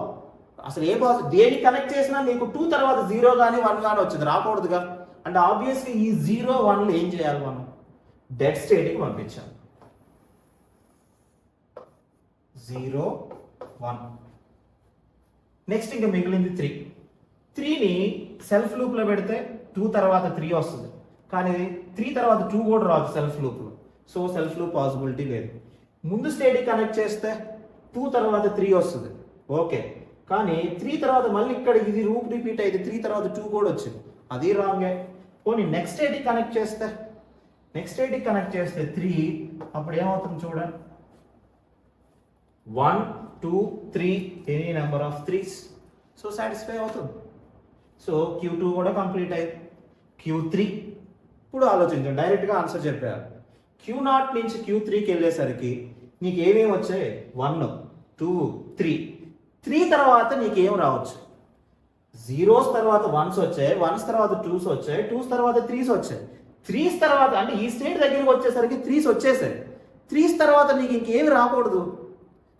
అసలు ఏ దేని కనెక్ట్ చేసినా నీకు 2 తర్వాత 0 కానీ 1 కానీ వచ్చింది, రాకూడదుగా. అంటే ఆబ్వియస్గా ఈ 0 1 ఏం చేయాలి, మనం డెడ్ స్టేట్కి పంపించాలి. 0 1. నెక్స్ట్ ఇంకా మిగిలింది 3. 3ని సెల్ఫ్ లూప్లో పెడితే 2 తర్వాత 3 వస్తుంది, కానీ 3 తర్వాత 2 కూడా రాదు సెల్ఫ్ లూప్లో. సో సెల్ఫ్ లూప్ పాసిబిలిటీ లేదు. ముందు స్టేట్కి కనెక్ట్ చేస్తే 2 తర్వాత 3 వస్తుంది, ఓకే. కానీ 3 తర్వాత మళ్ళీ ఇక్కడ ఇది లూప్ రిపీట్ అయితే 3 తర్వాత 2 కూడా వచ్చింది, అది రాంగే. పోనీ నెక్స్ట్ స్టేట్కి కనెక్ట్ చేస్తే 3, అప్పుడు ఏమవుతుంది చూడండి, 1 2 3 any number of 3s. So satisfy అవుతుంది. సో Q2 కూడా కంప్లీట్ అయింది. Q3 ఇప్పుడు ఆలోచించండి, డైరెక్ట్గా ఆన్సర్ చెప్పారు. Q0 నుంచి Q3కి వెళ్ళేసరికి నీకు ఏమేమి వచ్చాయి, 1 2 3. 3 తర్వాత నీకేం రావచ్చు, 0s తర్వాత 1s వచ్చాయి, 1s తర్వాత 2s వచ్చాయి, 2s తర్వాత 3s వచ్చాయి. 3s తర్వాత అంటే ఈ స్టేట్ దగ్గరికి వచ్చేసరికి 3s వచ్చేసాయి. 3s తర్వాత నీకు ఇంకేమి రాకూడదు,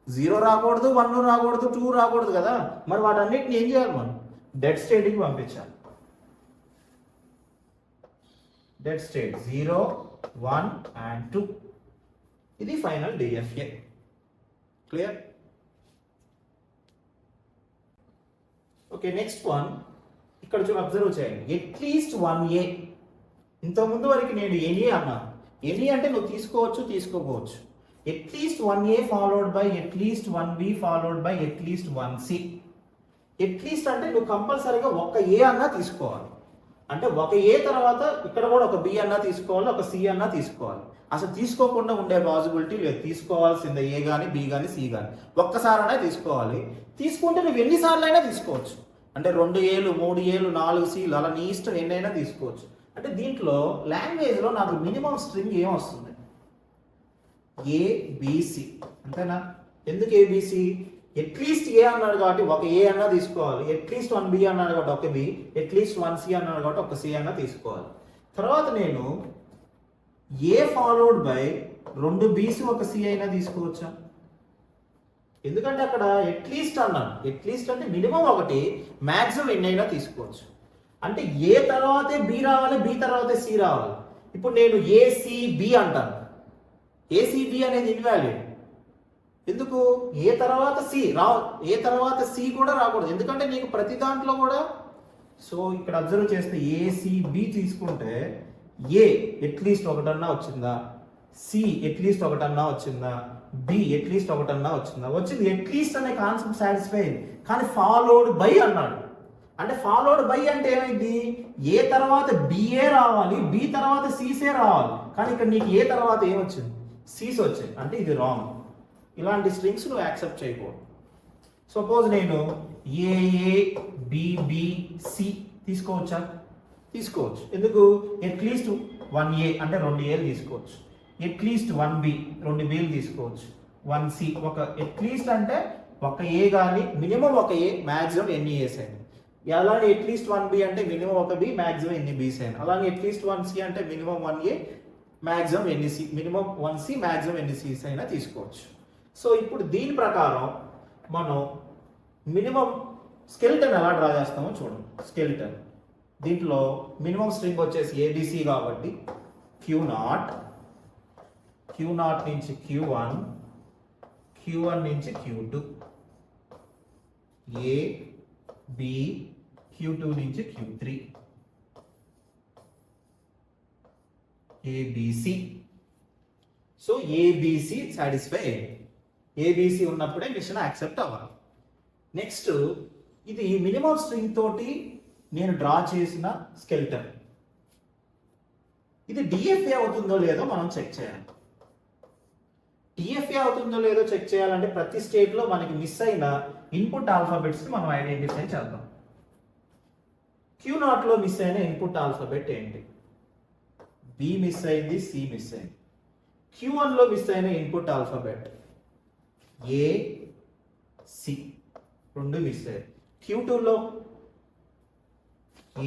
0 రాకూడదు, 1 రాకూడదు, 2 రాకూడదు కదా. మరి వాటన్నిటిని ఏం చేయాలి, మనం డెడ్ స్టేట్కి పంపించాలి. Dead state 0 1 and 2. ఇది final DFA. Clear? Okay, next one ఇక్కడ అబ్జర్వ్ చేయండి. At least 1A. ఇంతకుముందు వరకు నేను ఎనీ అన్నా. ఎనీ అంటే నువ్వు తీసుకోవచ్చు, తీసుకోకపోవచ్చు. At least 1A followed by at least 1B followed by at least 1C. At least అంటే నువ్వు కంపల్సరీగా ఒక ఏ అన్నా తీసుకోవాలి. అంటే ఒక ఏ తర్వాత ఇక్కడ కూడా ఒక బి అన్నా తీసుకోవాలి, ఒక సి అన్నా తీసుకోవాలి. అసలు తీసుకోకుండా ఉండే పాసిబిలిటీ లేదు. తీసుకోవాల్సిందే ఏ కానీ, బి కానీ, సి కానీ. ఒక్కసారైనా తీసుకోవాలి. తీసుకుంటే నువ్వు ఎన్నిసార్లు అయినా తీసుకోవచ్చు. అంటే 2 ఏలు 3 ఏలు 4 సీలు అలా నీ ఇష్టం ఎన్నైనా తీసుకోవచ్చు. అంటే దీంట్లో లాంగ్వేజ్లో నాకు మినిమం స్ట్రింగ్ ఏం వస్తుంది, ఏబిసి. అంతేనా? ఎందుకు ఏబిసి? ఎట్లీస్ట్ ఏ అన్నాడు కాబట్టి ఒక ఏ అన్నా తీసుకోవాలి. ఎట్లీస్ట్ 1B అన్నాడు కాబట్టి ఒక బి, ఎట్లీస్ట్ 1C అన్నాడు కాబట్టి ఒక సి అన్నా తీసుకోవాలి. తర్వాత నేను ఏ ఫాలోడ్ బై 2 B's ఒక సి అయినా తీసుకోవచ్చా? ఎందుకంటే అక్కడ ఎట్లీస్ట్ అన్నాను. ఎట్లీస్ట్ అంటే మినిమం ఒకటి, మ్యాక్సిమం ఎన్నైనా తీసుకోవచ్చు. అంటే ఏ తర్వాతే బి రావాలి, బి తర్వాతే సి రావాలి. ఇప్పుడు నేను ఏసీబి అంటాను. ఏసీబి అనేది ఇన్వాలిడ్. ఎందుకు? ఏ తర్వాత సి ఏ తర్వాత సి కూడా రాకూడదు. ఎందుకంటే నీకు ప్రతి దాంట్లో కూడా. సో ఇక్కడ అబ్జర్వ్ చేస్తే ఏసీబి తీసుకుంటే ఏ ఎట్లీస్ట్ ఒకటన్నా వచ్చిందా, సి ఎట్లీస్ట్ ఒకటన్నా వచ్చిందా, బి ఎట్లీస్ట్ ఒకటన్నా వచ్చిందా? వచ్చింది. ఎట్లీస్ట్ అనే కాన్సెప్ట్ సాటిస్ఫై అయింది. కానీ ఫాలోడ్ బై అన్నాడు. అంటే ఫాలోడ్ బై అంటే ఏమైంది, ఏ తర్వాత బిఏ రావాలి, బి తర్వాత సీసే రావాలి. కానీ ఇక్కడ నీకు ఏ తర్వాత ఏమొచ్చింది, సీస్ వచ్చాయి. అంటే ఇది రాంగ్. ఇలాంటి స్ట్రింగ్స్ నువ్వు యాక్సెప్ట్ చేయకూడదు. సపోజ్ నేను ఏఏ బిబిసి తీసుకోవచ్చా? తీసుకోవచ్చు. ఎందుకు? ఎట్లీస్ట్ 1A అంటే 2Aలు తీసుకోవచ్చు. ఎట్లీస్ట్ 1B 2Bలు తీసుకోవచ్చు. 1C ఒక ఎట్లీస్ట్ అంటే ఒక ఏ కానీ మినిమం ఒక ఏ, మ్యాక్సిమం ఎన్ని ఏస్ అయినా. అలానే ఎట్లీస్ట్ 1B అంటే మినిమం ఒక బి, మ్యాక్సిమం ఎన్ని బీస్ అయినా. అలానే ఎట్లీస్ట్ 1C అంటే మినిమం 1A, మ్యాక్సిమం ఎన్ని సి, మినిమం 1C, మ్యాక్సిమం ఎన్ని సీస్ అయినా తీసుకోవచ్చు. సో ఇప్పుడు దీని ప్రకారం మనం మినిమం స్కెలిటన్ ఎలా డ్రా చేస్తామో చూడండి. స్కెలిటన్ దీంట్లో మినిమం స్ట్రింగ్ వచ్చేసి ఏబిసి కాబట్టి Q0 నుంచి Q1, Q1 నుంచి Q2, A B, Q2 నుంచి Q3, ABC. So ABC satisfy అయ్యింది. ABC ఉన్నప్పుడే మిషన్ యాక్సెప్ట్ అవ్వాలి. నెక్స్ట్ ఇది మినిమం స్ట్రింగ్ తోటి నేను డ్రా చేసిన స్కెల్టన్. ఇది డిఎఫ్ఏ అవుతుందో లేదో మనం చెక్ చేయాలి. డిఎఫ్ఏ అవుతుందో లేదో చెక్ చేయాలంటే ప్రతి స్టేట్లో మనకి మిస్ అయిన ఇన్పుట్ ఆల్ఫాబెట్స్ మనం ఐడెంటిఫై చేద్దాం. Q0లో మిస్ అయిన ఇన్పుట్ ఆల్ఫాబెట్ ఏంటి? బి మిస్ అయింది, సి మిస్ అయింది. Q1లో మిస్ అయిన input alphabet A, C 2 miss అయ్యాయి. Q2లో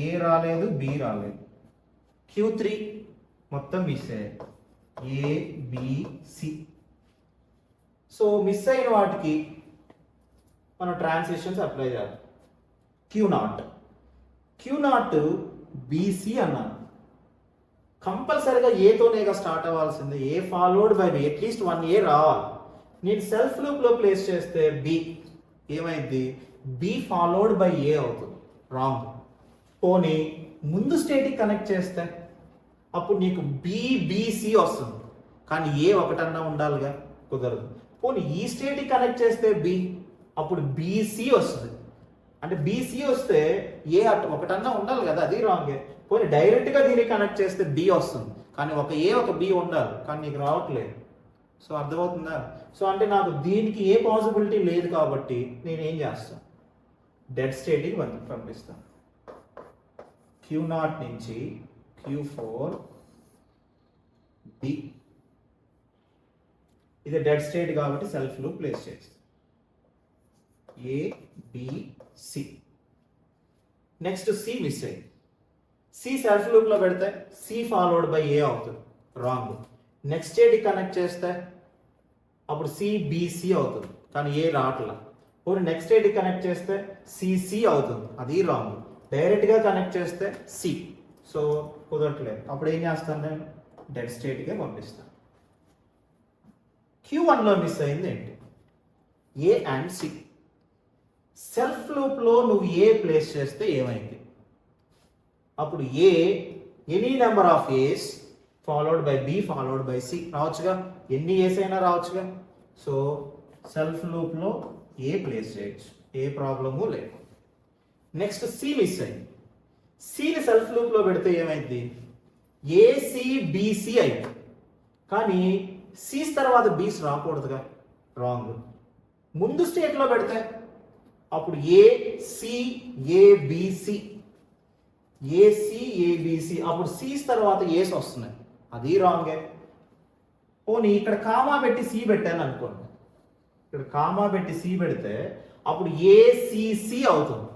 ఏ రాలేదు, బి రాలేదు. Q3 మొత్తం మిస్ అయ్యాయి, ఏ, బి, సి. సో మిస్ అయిన వాటికి మనం ట్రాన్సిషన్స్ అప్లై చేయాలి. క్యూ నాట్ బీసీ అన్నాను. కంపల్సరీగా ఏతోనేగా స్టార్ట్ అవ్వాల్సిందే. ఏ ఫాలోడ్ బై బి, అట్లీస్ట్ 1 ఏ రావాలి. నేను సెల్ఫ్ లూప్లో ప్లేస్ చేస్తే బి ఏమైంది, బి ఫాలోడ్ బై ఏ అవుతుంది. రాంగ్. పోనీ ముందు స్టేట్కి కనెక్ట్ చేస్తే అప్పుడు నీకు బిబిసి వస్తుంది, కానీ ఏ ఒకటన్నా ఉండాలిగా, కుదరదు. పోనీ ఈ స్టేట్కి కనెక్ట్ చేస్తే బి, అప్పుడు బీసీ వస్తుంది. అంటే బీసీ వస్తే ఏ ఒకటన్నా ఉండాలి కదా, అది రాంగే. పోనీ డైరెక్ట్గా దీనికి కనెక్ట్ చేస్తే బి వస్తుంది, కానీ ఒక ఏ ఒక బి ఉండాలి, కానీ నీకు రావట్లేదు. సో అర్థమవుతుందా? సో అంటే నాకు దీనికి ఏ పాసిబిలిటీ లేదు కాబట్టి నేనేం చేస్తాను, డెడ్ స్టేట్కి పంపిస్తాను. క్యూ0 నుంచి Q4 బి, ఇది డెడ్ స్టేట్ కాబట్టి సెల్ఫ్ లూప్ ప్లేస్ చేస్తాం. A B C. Next C miss అయింది. సి సెల్ఫ్ లూప్ లో పెడితే సి ఫాలోడ్ బై ఏ అవుతుంది, రాంగ్. నెక్స్ట్ స్టేట్ కనెక్ట్ చేస్తే అప్పుడు సిబిసి అవుతుంది, కానీ ఏ రావట్లా. పోనీ నెక్స్ట్ స్టేట్ కనెక్ట్ చేస్తే సిసి అవుతుంది, అది రాంగ్. డైరెక్ట్ గా కనెక్ట్ చేస్తే సి, సో కుదరట్లేదు. అప్పుడు ఏం చేస్తాను, నేను డెడ్ స్టేట్కే పంపిస్తాను. Q1 లో మిస్ అయింది ఏంటి, A and C. Self loop లో నువ్వు ఏ ప్లేస్ చేస్తే ఏమైంది, అప్పుడు A any number of A's followed by B followed by C రావచ్చుగా, ఎన్ని ఏస్ అయినా రావచ్చుగా. సో సెల్ఫ్ లూప్ లో ఏ ప్లేస్ చేయొచ్చు, ఏ ప్రాబ్లము లేదు. నెక్స్ట్ సి మిస్ అయింది. సిని సెల్ఫ్ లూప్ లో పెడితే ఏమైంది, ఏసిబిసి అయింది, కానీ సిస్ తర్వాత బీస్ రాకూడదుగా, రాంగ్. ముందు స్టేట్ లో పెడితే అప్పుడు ఏసిఏబిసి, ఏసిఏబిసి, అప్పుడు సిస్ తర్వాత ఏస్ వస్తున్నాయి, అది రాంగే. పోనీ ఇక్కడ కామా పెట్టి సి పెట్టాను అనుకోండి, ఇక్కడ కామా పెట్టి సి పెడితే అప్పుడు ఏసిసి అవుతుంది,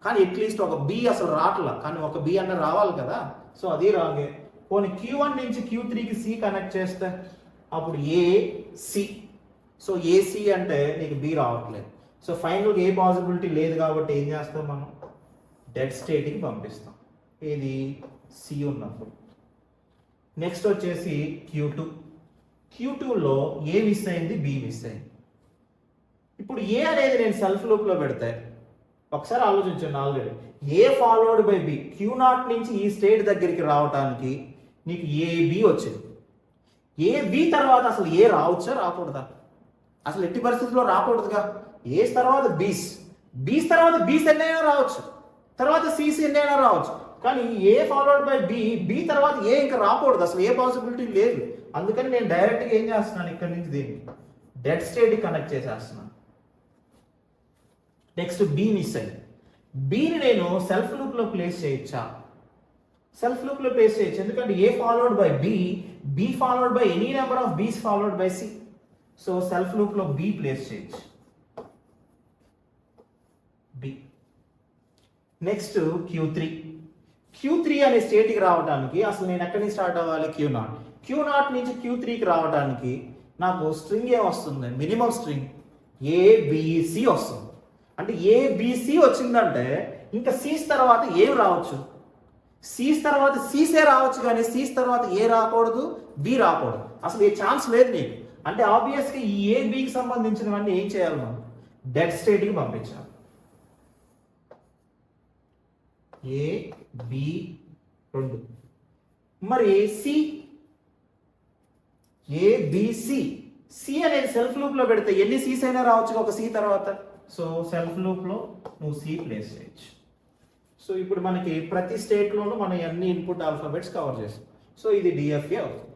కానీ అట్లీస్ట్ ఒక బి అసలు రావట్లా, కానీ ఒక బి అన్న రావాలి కదా, సో అది రాంగే. పోనీ Q1 నుంచి Q3కి సి కనెక్ట్ చేస్తే అప్పుడు ఏసి, సో ఏసి అంటే నీకు బి రావట్లేదు. సో ఫైనల్గా ఏ పాసిబిలిటీ లేదు కాబట్టి ఏం చేస్తాం, మనం డెడ్ స్టేట్కి పంపిస్తాం, ఇది సి ఉన్నప్పుడు. నెక్స్ట్ వచ్చేసి Q2లో ఏ మిస్ అయింది, బి మిస్ అయింది. ఇప్పుడు ఏ అనేది నేను సెల్ఫ్ లూప్లో పెడితే ఒకసారి ఆలోచించండి. Already A followed by B, Q0 నుంచి ఈ స్టేట్ దగ్గరికి రావడానికి నీకు ఏబి వచ్చింది. ఏబి తర్వాత అసలు ఏ రావచ్చా రాకూడదా, అసలు ఎట్టి పరిస్థితుల్లో రాకూడదుగా. ఏస్ తర్వాత బీస్ తర్వాత బీస్ ఎన్నైనా రావచ్చు, తర్వాత సిసి ఎన్నైనా రావచ్చు, కానీ ఏ ఫాలోడ్ బై బి తర్వాత ఏ ఇంకా రాకూడదు, అసలు ఏ పాసిబిలిటీ లేదు. అందుకని నేను డైరెక్ట్గా ఏం చేస్తున్నాను, ఇక్కడ నుంచి దీన్ని డెడ్ స్టేట్కి కనెక్ట్ చేసేస్తున్నాను. నెక్స్ట్ బి మిస్ అయింది. బిని నేను సెల్ఫ్ లూప్లో ప్లేస్ చేయొచ్చా, సెల్ఫ్ లూప్లో ప్లేస్ చేయొచ్చు, ఎందుకంటే A followed by B followed by any number of B's followed by C. So self లూప్లో బి ప్లేస్ చేయొచ్చు, బి. నెక్స్ట్ Q3 అనే స్టేట్కి రావడానికి అసలు నేను ఎక్కడి నుంచి స్టార్ట్ అవ్వాలి, Q0 నుంచి Q3కి రావడానికి నాకు స్ట్రింగ్ ఏమొస్తుంది, మినిమం స్ట్రింగ్ ఏబిసి వస్తుంది. అంటే ఏబిసి వచ్చిందంటే ఇంకా సీస్ తర్వాత ఏం రావచ్చు, సీస్ తర్వాత సీసే రావచ్చు, కానీ సీస్ తర్వాత ఏ రాకూడదు, బి రాకూడదు, అసలు ఏ ఛాన్స్ లేదు నీకు. అంటే ఆబ్వియస్గా ఈ ఏ బికి సంబంధించినవన్నీ ఏం చేయాలి, మనం డెడ్ స్టేట్కి పంపించాలి. A B 2. మరి సి, ఏబిసి, సి అనేది సెల్ఫ్ లూప్ లో పెడితే ఎన్ని సీస్ అయినా రావచ్చు ఒక సి తర్వాత. సో సెల్ఫ్ లూప్ లో నువ్వు సి ప్లేస్ చేయొచ్చు. సో ఇప్పుడు మనకి ప్రతి స్టేట్ లోనూ మనం అన్ని ఇన్పుట్ ఆల్ఫాబెట్స్ కవర్ చేస్తాం. సో ఇది డిఎఫ్ఏ అవుతుంది.